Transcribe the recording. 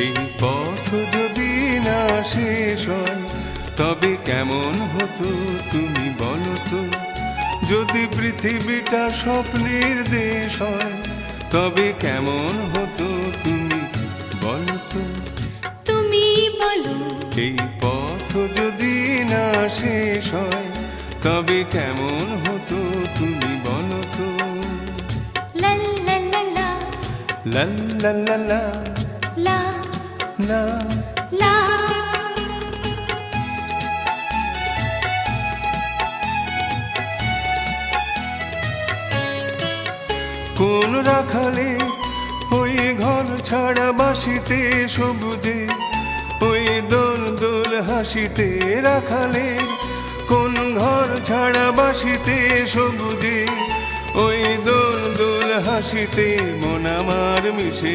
এই পথ যদি না শেষ হয় তবে কেমন হতো তুমি বলো তো। যদি পৃথিবীটা স্বপ্নের দেশ হয় তবে কেমন হতো তুমি বলো তো। তুমি বলো এই পথ যদি না শেষ হয় তবে কেমন হতো তুমি বলো তো। লা লা লা লা লা লা লা লা লা লা। লা। কোন রাখালে ওই ঘর ছাড়া বাসিতে সবুজে, ওই দোল দোল হাসিতে রাখালে কোন ঘর ছাড়া বাসিতে সবুজে, ওই দোল দোল হাসিতে মন আমার মিশে